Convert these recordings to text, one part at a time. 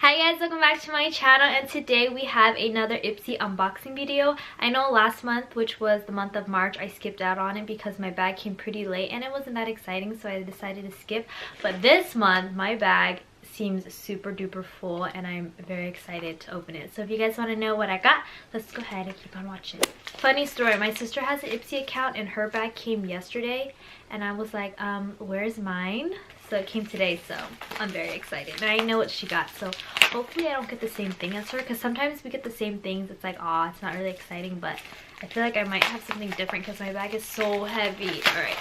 Hi guys, welcome back to my channel, and today we have another IPSY unboxing video. I know last month, which was the month of March, I skipped out on it because my bag came pretty late and it wasn't that exciting, so I decided to skip. But this month my bag seems super duper full and I'm very excited to open it. So if you guys want to know what I got, let's go ahead and keep on watching. Funny story, my sister has an IPSY account and her bag came yesterday and I was like, where's mine? So it came today, so I'm very excited. And I know what she got, so hopefully I don't get the same thing as her, because sometimes we get the same things. It's like, aw, it's not really exciting, but I feel like I might have something different because my bag is so heavy. Alright.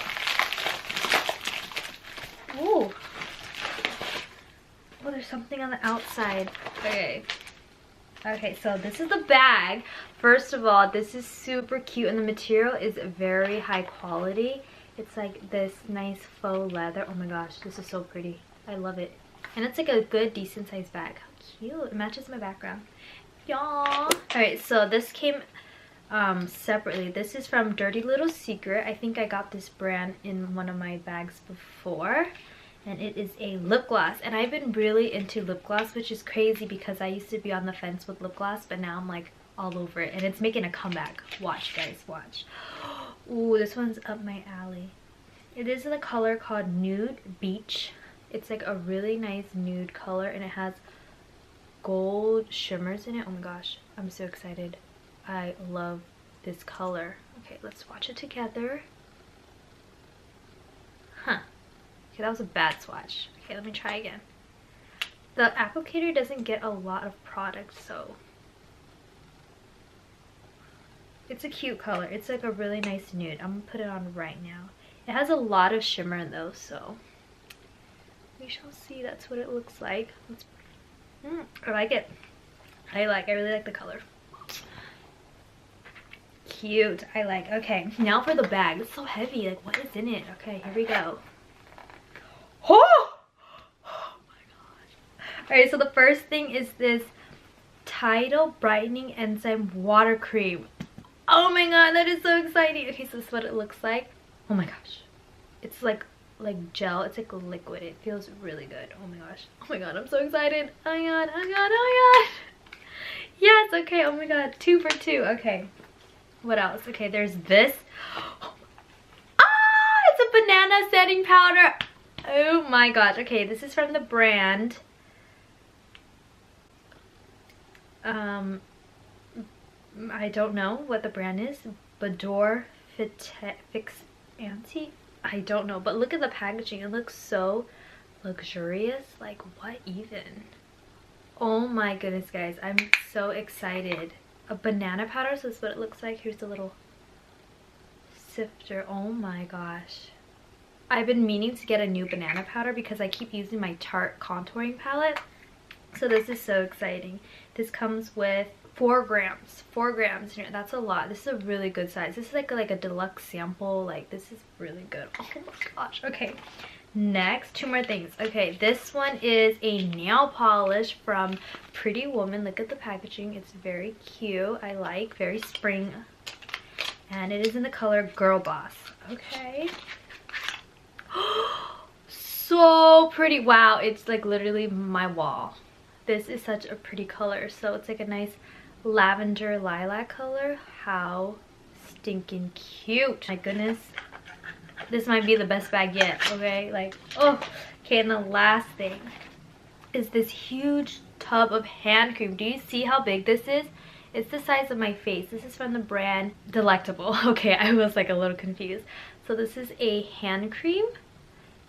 Ooh. Oh, there's something on the outside. Okay. Okay, so this is the bag. First of all, this is super cute and the material is very high quality. It's like this nice faux leather. Oh my gosh, this is so pretty. I love it. And it's like a good, decent sized bag. How cute. It matches my background. Y'all. Alright, so this came separately. This is from Dirty Little Secret. I think I got this brand in one of my bags before. And it is a lip gloss. And I've been really into lip gloss, which is crazy because I used to be on the fence with lip gloss, but now I'm like all over it. And it's making a comeback. Watch, guys, watch. Ooh, this one's up my alley. It is in a color called Nude Beach. It's like a really nice nude color and it has gold shimmers in it. Oh my gosh, I'm so excited. I love this color. Okay, let's watch it together. Huh. Okay, that was a bad swatch. Okay, let me try again. The applicator doesn't get a lot of product, so it's a cute color. It's like a really nice nude. I'm gonna put it on right now. It has a lot of shimmer though, so we shall see. That's what it looks like. I like it. I really like the color. Cute. I like. Okay, now for the bag. It's so heavy. Like, what is in it? Okay, here we go. Oh! Oh my gosh. Alright, so the first thing is this Tidal Brightening Enzyme Water Cream. Oh my god, that is so exciting. Okay, so this is what it looks like. Oh my gosh. It's like gel. It's like liquid. It feels really good. Oh my gosh. Oh my god, I'm so excited. Oh my god, oh my god, oh my god. Yes, okay, oh my god. 2 for 2. Okay. What else? Okay, there's this. Ah, it's a banana setting powder. Oh my gosh. Okay, this is from the brand I don't know what the brand is. Bador Fix Anti? I don't know, but look at the packaging. It looks so luxurious. Like, what even? Oh my goodness, guys. I'm so excited. A banana powder, so this is what it looks like. Here's the little sifter. Oh my gosh. I've been meaning to get a new banana powder because I keep using my Tarte contouring palette. So this is so exciting. This comes with 4 grams. 4 grams. That's a lot. This is a really good size. This is like a deluxe sample. Like, this is really good. Oh my gosh. Okay. Next, 2 more things. Okay, this one is a nail polish from Pretty Woman. Look at the packaging. It's very cute. I like. Very spring. And it is in the color Girl Boss. Okay. So pretty. Wow, it's like literally my wall. This is such a pretty color. So it's like a nice lavender lilac color. How stinking cute. My goodness, this might be the best bag yet. Okay, like, oh. Okay, and the last thing is this huge tub of hand cream. Do you see how big this is? It's the size of my face. This is from the brand Delectable. Okay, I was like a little confused. So this is a hand cream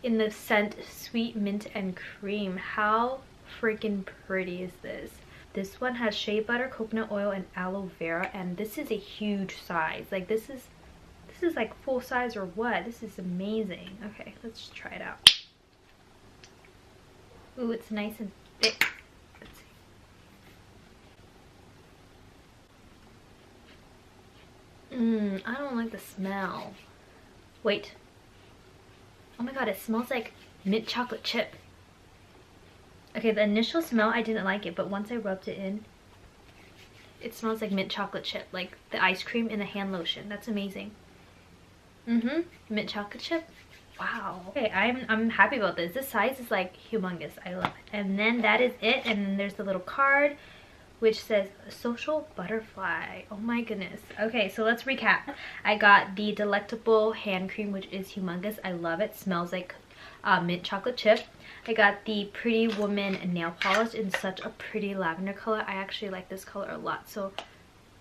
in the scent Sweet Mint and Cream. How freaking pretty is this? This one has shea butter, coconut oil, and aloe vera, and this is a huge size. Like, this is like full size or what? This is amazing. Okay, let's just try it out. Ooh, it's nice and thick. Let's see. I don't like the smell. Wait. Oh my god, it smells like mint chocolate chip. Okay, the initial smell, I didn't like it, but once I rubbed it in, it smells like mint chocolate chip, like the ice cream in the hand lotion. That's amazing. Mint chocolate chip. wow. Okay, I'm happy about this. This size is like humongous. I love it. And then that is it. And then there's the little card which says social butterfly. Oh my goodness. Okay, so let's recap. I got the delectable hand cream, which is humongous. I love it. Smells like mint chocolate chip. I got the Pretty Woman nail polish in such a pretty lavender color. I actually like this color a lot, so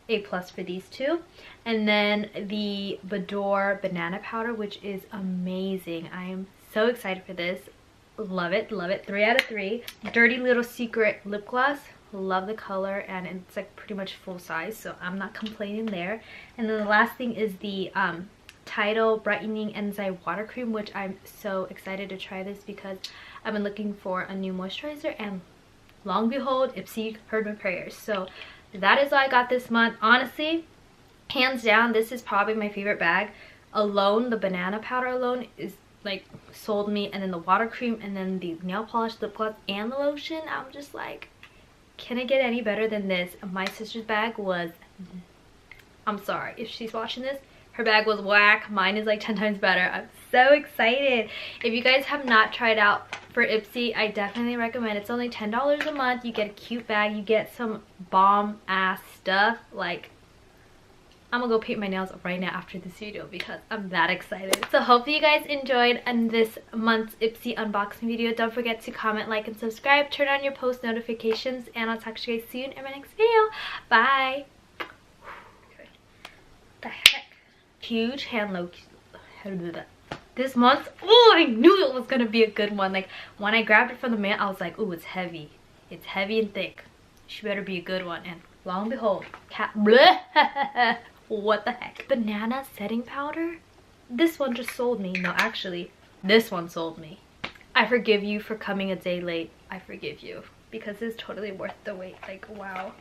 A+ for these two. And then the Bador banana powder, which is amazing. I am so excited for this. Love it, love it. 3 out of 3. Dirty Little Secret lip gloss. Love the color, and it's like pretty much full size, so I'm not complaining there. And then the last thing is the Tidal Brightening Enzyme Water Cream, which I'm so excited to try this because I've been looking for a new moisturizer, and long behold, IPSY heard my prayers. So that is all I got this month. Honestly, hands down, this is probably my favorite bag. Alone, the banana powder alone is like sold me, and then the water cream, and then the nail polish, lip gloss, and the lotion. I'm just like, can it get any better than this? My sister's bag was, I'm sorry if she's watching this, her bag was whack. Mine is like 10 times better. I'm so excited. If you guys have not tried out for IPSY, I definitely recommend. It's only $10 a month. You get a cute bag. You get some bomb ass stuff. Like, I'm gonna go paint my nails right now after this video because I'm that excited. So hopefully you guys enjoyed this month's IPSY unboxing video. Don't forget to comment, like, and subscribe. Turn on your post notifications, and I'll talk to you guys soon in my next video. Bye. Okay. The heck? Huge hand lotion. This month, oh, I knew it was gonna be a good one. Like, when I grabbed it from the mail, I was like, oh, it's heavy. It's heavy and thick. She better be a good one. And lo and behold, what the heck? Banana setting powder? This one just sold me. No, actually, this one sold me. I forgive you for coming a day late. I forgive you because it's totally worth the wait. Like, wow.